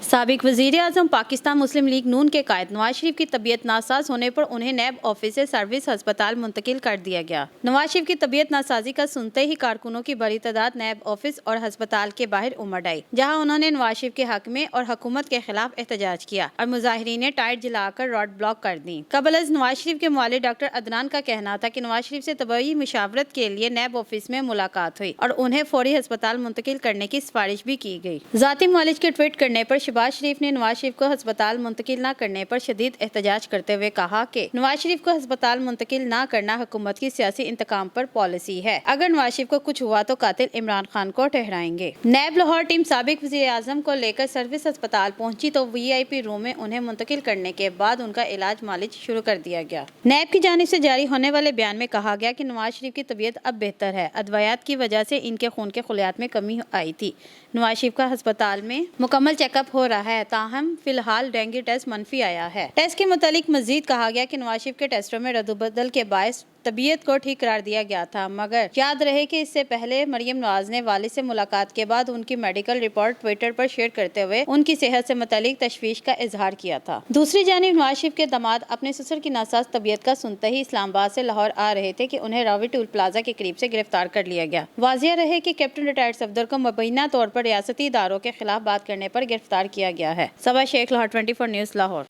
साबिक वज़ीर-ए-आज़म पाकिस्तान मुस्लिम लीग नून के कायद नवाज शरीफ की तबीयत नासाज होने पर उन्हें नैब ऑफिस से सर्विस अस्पताल मुंतकिल कर दिया गया। नवाज शरीफ की तबीयत नासाजी का सुनते ही कारकुनों की बड़ी तादाद नैब ऑफिस और अस्पताल के बाहर उमड़ आई, जहां उन्होंने नवाज शरीफ के हक में और हुकूमत के खिलाफ एहतजाज किया और मुजाहिरीन ने टायर जलाकर रोड ब्लॉक कर दी। कबल नवाज शरीफ के मुआलिज डॉक्टर अदनान का कहना था कि नवाज शरीफ से तबी मशावरत के लिए नैब ऑफिस में मुलाकात हुई और उन्हें फौरी अस्पताल मुंतकिल करने की सिफारिश भी की गई। जाती मुआलिज के ट्वीट करने पर शहबाज शरीफ ने नवाज शरीफ को अस्पताल मुंतकिल न करने पर शदीद एहतजाज करते हुए कहा कि नवाज शरीफ को अस्पताल मुंतकिल न करना हुकूमत की सियासी इंतकाम पर पॉलिसी है। अगर नवाज शरीफ को कुछ हुआ तो कातिल इमरान खान को ठहराएंगे। नैब लाहौर टीम साबिक वज़ीर-ए-आज़म को लेकर सर्विस अस्पताल पहुंची तो VIP रूम में उन्हें मुंतकिल करने के बाद उनका इलाज मालिज शुरू कर दिया गया। नैब की जानिब से जारी होने वाले बयान में कहा गया कि नवाज शरीफ की तबीयत अब बेहतर है। अदवायात की वजह से इनके खून के खलियात में कमी आई थी। नवाज शरीफ का अस्पताल में मुकम्मल चेकअप हो रहा है, ताहम फिलहाल डेंगू टेस्ट मनफी आया है। टेस्ट के मुतालिक मजीद कहा गया कि नवाज शरीफ के टेस्टों में रद्दुबदल के बायस तबीयत को ठीक करार दिया गया था, मगर याद रहे कि इससे पहले मरियम नवाज ने वालिद से मुलाकात के बाद उनकी मेडिकल रिपोर्ट ट्विटर पर शेयर करते हुए उनकी सेहत से मुतालिक तशवीश का इजहार किया था। दूसरी जानिब नवाज शरीफ के दामाद अपने ससुर की नासाज तबीयत का सुनते ही इस्लामाबाद से लाहौर आ रहे थे कि उन्हें रावी टूल प्लाजा के करीब से गिरफ्तार कर लिया गया। वाजिया रहे कि कैप्टन रिटायर्ड सफदर को मुबैना तौर पर रियासती इदारों के खिलाफ बात करने पर गिरफ्तार किया गया है। सबा शेख, लाहौर 24 न्यूज़, लाहौर।